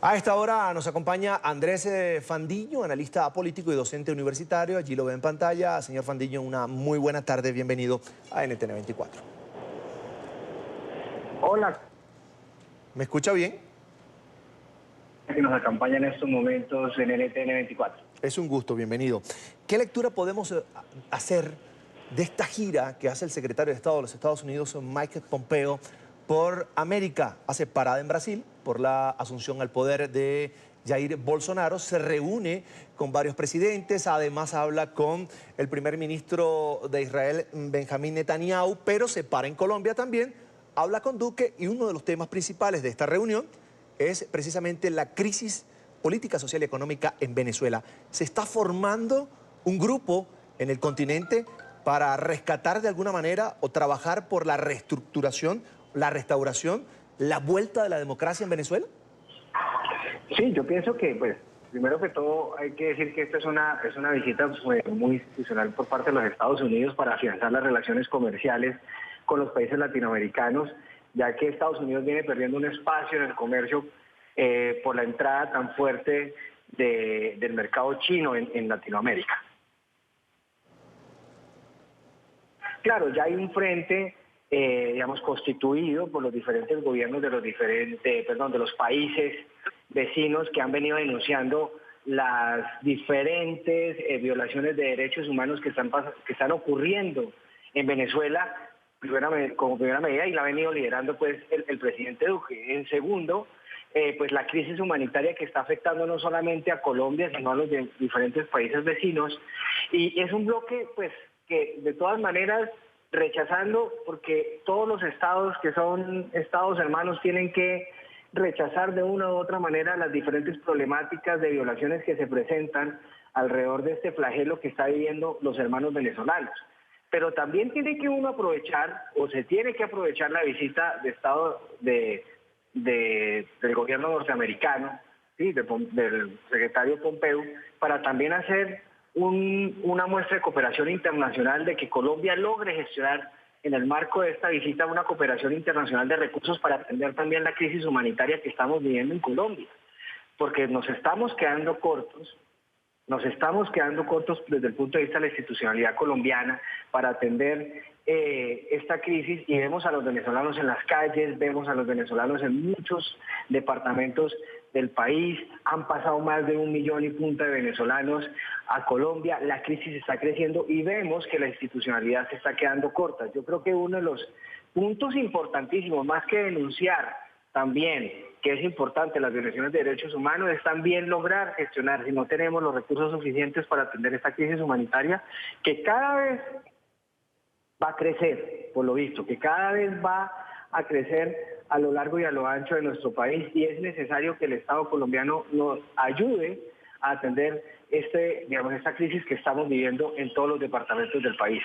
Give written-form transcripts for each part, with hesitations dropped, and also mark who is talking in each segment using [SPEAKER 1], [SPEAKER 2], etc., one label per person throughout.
[SPEAKER 1] A esta hora nos acompaña Andrés Fandiño, analista político y docente universitario. Allí lo ve en pantalla. Señor Fandiño, una muy buena tarde. Bienvenido a NTN 24.
[SPEAKER 2] Hola,
[SPEAKER 1] ¿Me escucha bien?
[SPEAKER 2] que nos acompaña en estos momentos en NTN 24.
[SPEAKER 1] Es un gusto, bienvenido. ¿Qué lectura podemos hacer de esta gira que hace el secretario de Estado de los Estados Unidos, Mike Pompeo, por América? Hace parada en Brasil por la asunción al poder de Jair Bolsonaro, se reúne con varios presidentes, además habla con el primer ministro de Israel, Benjamín Netanyahu, pero se para en Colombia también, habla con Duque y uno de los temas principales de esta reunión es precisamente la crisis política, social y económica en Venezuela. Se está formando un grupo en el continente para rescatar de alguna manera o trabajar por la reestructuración, la restauración, la vuelta de la democracia en Venezuela.
[SPEAKER 2] Sí, yo pienso que, pues, primero que todo hay que decir que esta es una visita muy institucional por parte de los Estados Unidos para afianzar las relaciones comerciales con los países latinoamericanos, ya que Estados Unidos viene perdiendo un espacio en el comercio por la entrada tan fuerte del mercado chino en Latinoamérica. Claro, ya hay un frente, digamos, constituido por los diferentes gobiernos de los países vecinos que han venido denunciando las diferentes violaciones de derechos humanos que están ocurriendo en Venezuela como primera medida, y la ha venido liderando pues el presidente Duque. En segundo, pues la crisis humanitaria que está afectando no solamente a Colombia, sino a los diferentes países vecinos. Y es un bloque pues que de todas maneras rechazando, porque todos los estados que son estados hermanos tienen que rechazar de una u otra manera las diferentes problemáticas de violaciones que se presentan alrededor de este flagelo que están viviendo los hermanos venezolanos. Pero también tiene que uno aprovechar, o se tiene que aprovechar la visita de Estado del gobierno norteamericano, ¿sí? del secretario Pompeo, para también hacer una muestra de cooperación internacional de que Colombia logre gestionar en el marco de esta visita una cooperación internacional de recursos para atender también la crisis humanitaria que estamos viviendo en Colombia. Porque nos estamos quedando cortos desde el punto de vista de la institucionalidad colombiana para atender esta crisis, y vemos a los venezolanos en las calles, vemos a los venezolanos en muchos departamentos del país. Han pasado más de 1,5 millones de venezolanos a Colombia, la crisis está creciendo y vemos que la institucionalidad se está quedando corta. Yo creo que uno de los puntos importantísimos, más que denunciar también que es importante las violaciones de derechos humanos, es también lograr gestionar, si no tenemos los recursos suficientes para atender esta crisis humanitaria, que cada vez va a crecer, por lo visto, que cada vez va a crecer a lo largo y a lo ancho de nuestro país, y es necesario que el Estado colombiano nos ayude a atender esta crisis que estamos viviendo en todos los departamentos del país.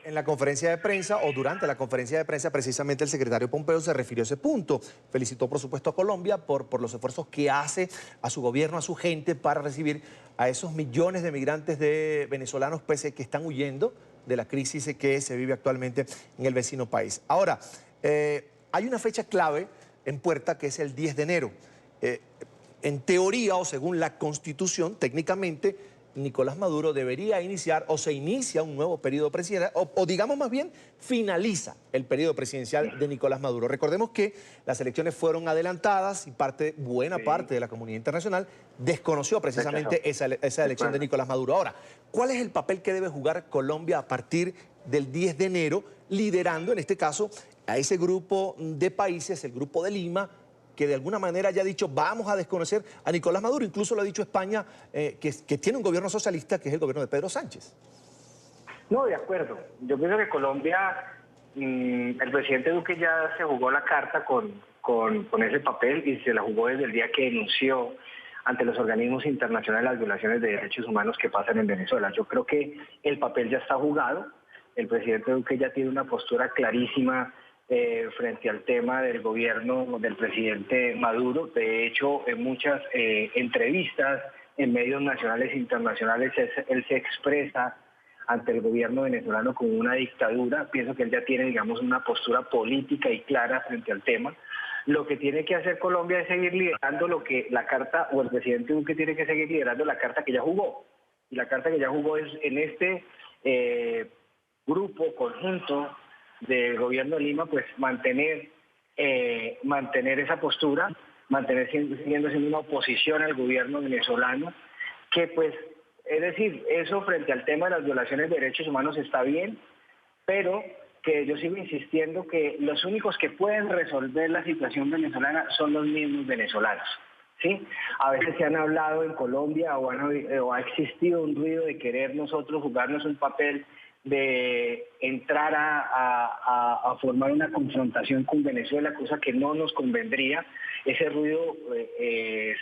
[SPEAKER 1] En la conferencia de prensa o durante la conferencia de prensa, precisamente el secretario Pompeo se refirió a ese punto. Felicitó, por supuesto, a Colombia por los esfuerzos que hace a su gobierno, a su gente, para recibir a esos millones de migrantes de venezolanos que están huyendo de la crisis que se vive actualmente en el vecino país. Ahora, hay una fecha clave en puerta que es el 10 de enero. En teoría o según la Constitución, técnicamente, Nicolás Maduro debería iniciar o se inicia un nuevo periodo presidencial, o digamos más bien, finaliza el periodo presidencial de Nicolás Maduro. Recordemos que las elecciones fueron adelantadas y buena parte de la comunidad internacional desconoció precisamente esa elección de Nicolás Maduro. Ahora, ¿cuál es el papel que debe jugar Colombia a partir del 10 de enero, liderando en este caso a ese grupo de países, el Grupo de Lima, que de alguna manera ya ha dicho vamos a desconocer a Nicolás Maduro? Incluso lo ha dicho España, que tiene un gobierno socialista, que es el gobierno de Pedro Sánchez.
[SPEAKER 2] No, de acuerdo. Yo pienso que Colombia, el presidente Duque ya se jugó la carta con ese papel, y se la jugó desde el día que denunció ante los organismos internacionales las violaciones de derechos humanos que pasan en Venezuela. Yo creo que el papel ya está jugado. El presidente Duque ya tiene una postura clarísima frente al tema del gobierno del presidente Maduro. De hecho, en muchas entrevistas en medios nacionales e internacionales, él se expresa ante el gobierno venezolano como una dictadura. Pienso que él ya tiene, digamos, una postura política y clara frente al tema. Lo que tiene que hacer Colombia es seguir liderando lo que la carta, o el presidente Duque tiene que seguir liderando la carta que ya jugó. Y la carta que ya jugó es en este grupo conjunto del gobierno de Lima, pues mantener esa postura, siguiendo siendo una oposición al gobierno venezolano, que pues, es decir, eso frente al tema de las violaciones de derechos humanos está bien, pero que yo sigo insistiendo que los únicos que pueden resolver la situación venezolana son los mismos venezolanos, ¿sí? A veces se han hablado en Colombia o ha existido un ruido de querer nosotros jugarnos un papel de entrar a formar una confrontación con Venezuela, cosa que no nos convendría. Ese ruido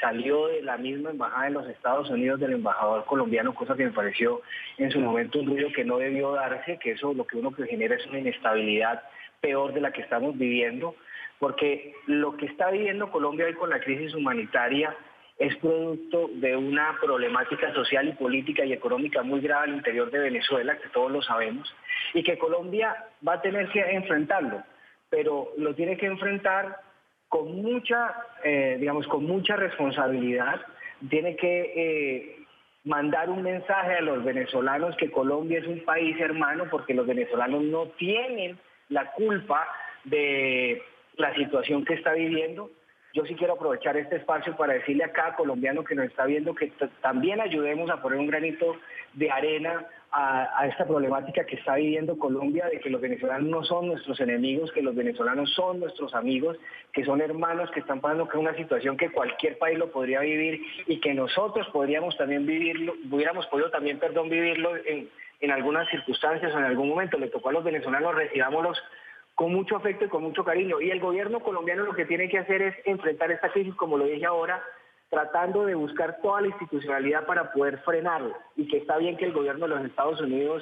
[SPEAKER 2] salió de la misma embajada de los Estados Unidos, del embajador colombiano, cosa que me pareció en su momento un ruido que no debió darse, que eso lo que uno que genera es una inestabilidad peor de la que estamos viviendo, porque lo que está viviendo Colombia hoy con la crisis humanitaria es producto de una problemática social y política y económica muy grave al interior de Venezuela, que todos lo sabemos, y que Colombia va a tener que enfrentarlo, pero lo tiene que enfrentar con mucha responsabilidad. Tiene que mandar un mensaje a los venezolanos que Colombia es un país hermano, porque los venezolanos no tienen la culpa de la situación que está viviendo. Yo sí quiero aprovechar este espacio para decirle a cada colombiano que nos está viendo que también ayudemos a poner un granito de arena a esta problemática que está viviendo Colombia, de que los venezolanos no son nuestros enemigos, que los venezolanos son nuestros amigos, que son hermanos que están pasando por una situación que cualquier país lo podría vivir y que nosotros podríamos también vivirlo, hubiéramos podido también, vivirlo en algunas circunstancias o en algún momento. Le tocó a los venezolanos, recibámoslos con mucho afecto y con mucho cariño. Y el gobierno colombiano lo que tiene que hacer es enfrentar esta crisis, como lo dije ahora, tratando de buscar toda la institucionalidad para poder frenarlo. Y que está bien que el gobierno de los Estados Unidos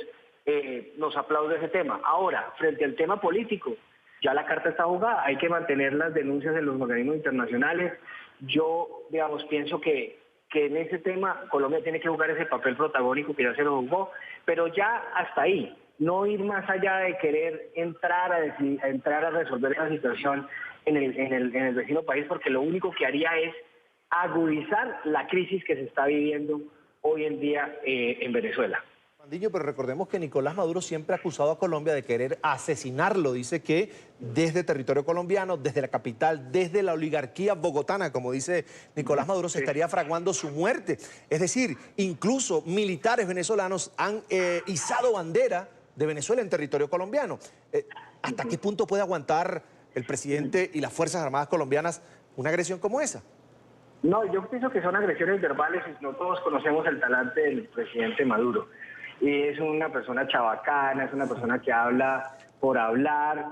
[SPEAKER 2] nos aplaude ese tema. Ahora, frente al tema político, ya la carta está jugada, hay que mantener las denuncias en los organismos internacionales. Yo, pienso que en ese tema Colombia tiene que jugar ese papel protagónico que ya se lo jugó, pero ya hasta ahí. No ir más allá de querer entrar a resolver la situación en el vecino país, porque lo único que haría es agudizar la crisis que se está viviendo hoy en día en Venezuela.
[SPEAKER 1] Mandinho, pero recordemos que Nicolás Maduro siempre ha acusado a Colombia de querer asesinarlo. Dice que desde territorio colombiano, desde la capital, desde la oligarquía bogotana, como dice Nicolás Maduro, se estaría fraguando su muerte. Es decir, incluso militares venezolanos han izado bandera de Venezuela en territorio colombiano. ¿Hasta qué punto puede aguantar el presidente y las Fuerzas Armadas colombianas una agresión como esa?
[SPEAKER 2] No, yo pienso que son agresiones verbales y no todos conocemos el talante del presidente Maduro. Y es una persona chabacana, es una persona que habla por hablar,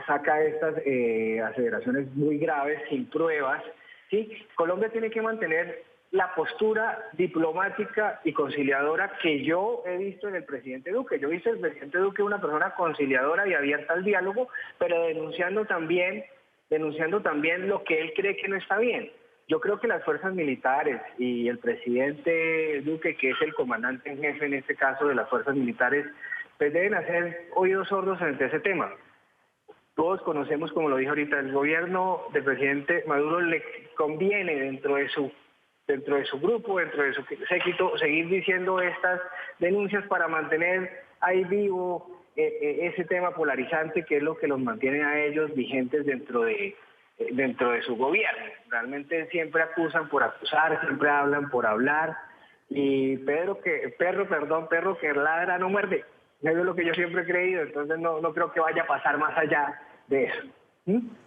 [SPEAKER 2] saca estas aseveraciones muy graves sin pruebas, ¿sí? Colombia tiene que mantener la postura diplomática y conciliadora que yo he visto en el presidente Duque. Yo he visto en el presidente Duque una persona conciliadora y abierta al diálogo, pero denunciando también lo que él cree que no está bien. Yo creo que las fuerzas militares y el presidente Duque, que es el comandante en jefe en este caso de las fuerzas militares, pues deben hacer oídos sordos ante ese tema. Todos conocemos, como lo dije ahorita, el gobierno del presidente Maduro le conviene dentro de su grupo, dentro de su séquito, seguir diciendo estas denuncias para mantener ahí vivo ese tema polarizante que es lo que los mantiene a ellos vigentes dentro de su gobierno. Realmente siempre acusan por acusar, siempre hablan por hablar, y perro que ladra no muerde. Eso es lo que yo siempre he creído, entonces no creo que vaya a pasar más allá de eso.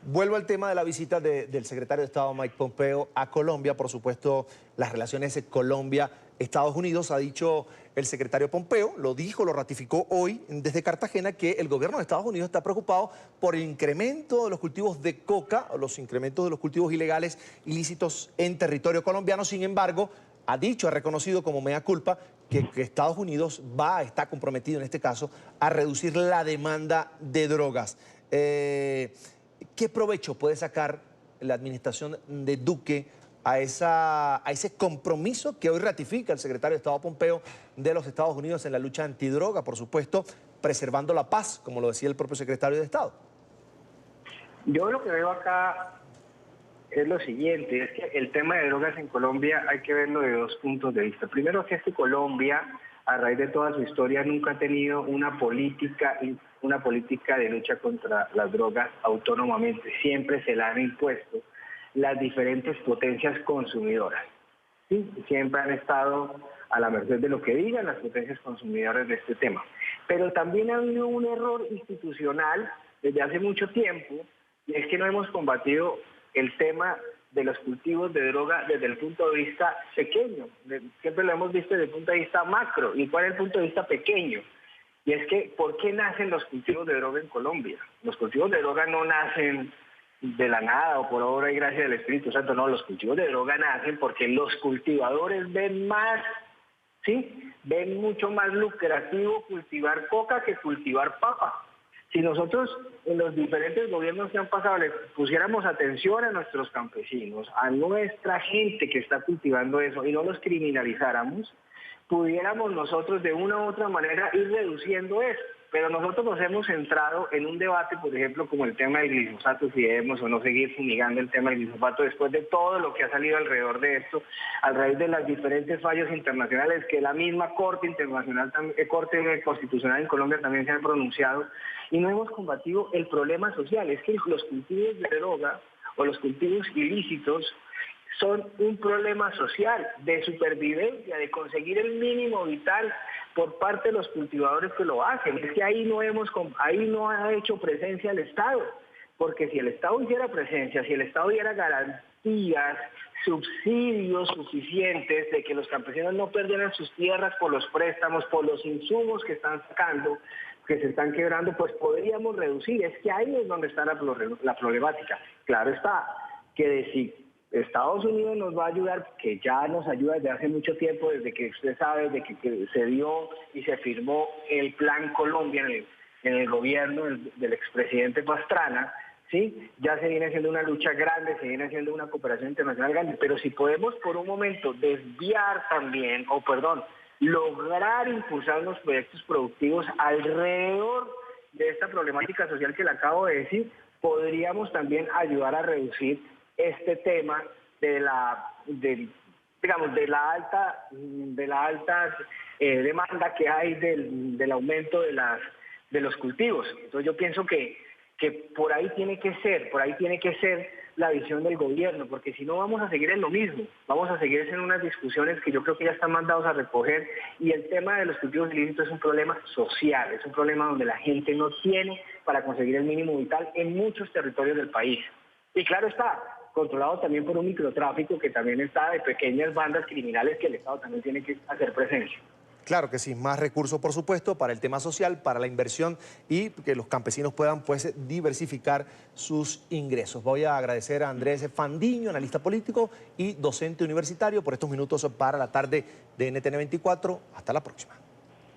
[SPEAKER 1] Vuelvo al tema de la visita del secretario de Estado Mike Pompeo a Colombia. Por supuesto, las relaciones Colombia-Estados Unidos, ha dicho el secretario Pompeo, lo dijo, lo ratificó hoy desde Cartagena, que el gobierno de Estados Unidos está preocupado por el incremento de los cultivos de coca, o los incrementos de los cultivos ilegales ilícitos en territorio colombiano. Sin embargo, ha reconocido como mea culpa que Estados Unidos está comprometido en este caso a reducir la demanda de drogas. ¿Qué provecho puede sacar la administración de Duque a ese compromiso que hoy ratifica el secretario de Estado Pompeo de los Estados Unidos en la lucha antidroga, por supuesto, preservando la paz, como lo decía el propio secretario de Estado?
[SPEAKER 2] Yo lo que veo acá es lo siguiente, es que el tema de drogas en Colombia hay que verlo de dos puntos de vista. Primero, que es que Colombia, a raíz de toda su historia, nunca ha tenido una política de lucha contra las drogas autónomamente. Siempre se la han impuesto las diferentes potencias consumidoras. ¿Sí? Siempre han estado a la merced de lo que digan las potencias consumidoras de este tema. Pero también ha habido un error institucional desde hace mucho tiempo, y es que no hemos combatido el tema de los cultivos de droga desde el punto de vista pequeño. Siempre lo hemos visto desde el punto de vista macro. ¿Y cuál es el punto de vista pequeño? Y es que, ¿por qué nacen los cultivos de droga en Colombia? Los cultivos de droga no nacen de la nada o por obra y gracia del Espíritu Santo, no. Los cultivos de droga nacen porque los cultivadores ven más, ¿sí? Ven mucho más lucrativo cultivar coca que cultivar papa. Si nosotros en los diferentes gobiernos que han pasado le pusiéramos atención a nuestros campesinos, a nuestra gente que está cultivando eso y no los criminalizáramos, pudiéramos nosotros de una u otra manera ir reduciendo eso. Pero nosotros nos hemos centrado en un debate, por ejemplo, como el tema del glifosato, si debemos o no seguir fumigando el tema del glifosato después de todo lo que ha salido alrededor de esto, a raíz de las diferentes fallos internacionales que la misma Corte Internacional, Corte Constitucional en Colombia también se ha pronunciado, y no hemos combatido el problema social. Es que los cultivos de droga o los cultivos ilícitos son un problema social, de supervivencia, de conseguir el mínimo vital por parte de los cultivadores que lo hacen. Es que ahí no ha hecho presencia el Estado, porque si el Estado hiciera presencia, si el Estado diera garantías, subsidios suficientes de que los campesinos no perdieran sus tierras por los préstamos, por los insumos que están sacando, que se están quebrando, pues podríamos reducir. Es que ahí es donde está la problemática. Claro está, que decir Estados Unidos nos va a ayudar, que ya nos ayuda desde hace mucho tiempo, desde que usted sabe, desde que se dio y se firmó el Plan Colombia en el gobierno del expresidente Pastrana, ¿sí? Ya se viene haciendo una lucha grande, se viene haciendo una cooperación internacional grande, pero si podemos por un momento desviar también, lograr impulsar unos proyectos productivos alrededor de esta problemática social que le acabo de decir, podríamos también ayudar a reducir este tema de la alta demanda que hay del aumento de los cultivos. Entonces yo pienso que por ahí tiene que ser la visión del gobierno, porque si no vamos a seguir en lo mismo, vamos a seguir en unas discusiones que yo creo que ya están mandados a recoger, y el tema de los cultivos ilícitos es un problema social, es un problema donde la gente no tiene para conseguir el mínimo vital en muchos territorios del país. Y claro está, controlado también por un microtráfico que también está de pequeñas bandas criminales que el Estado también tiene que hacer presencia.
[SPEAKER 1] Claro que sí, más recursos, por supuesto, para el tema social, para la inversión y que los campesinos puedan, pues, diversificar sus ingresos. Voy a agradecer a Andrés Fandiño, analista político y docente universitario, por estos minutos para la tarde de NTN 24. Hasta la próxima.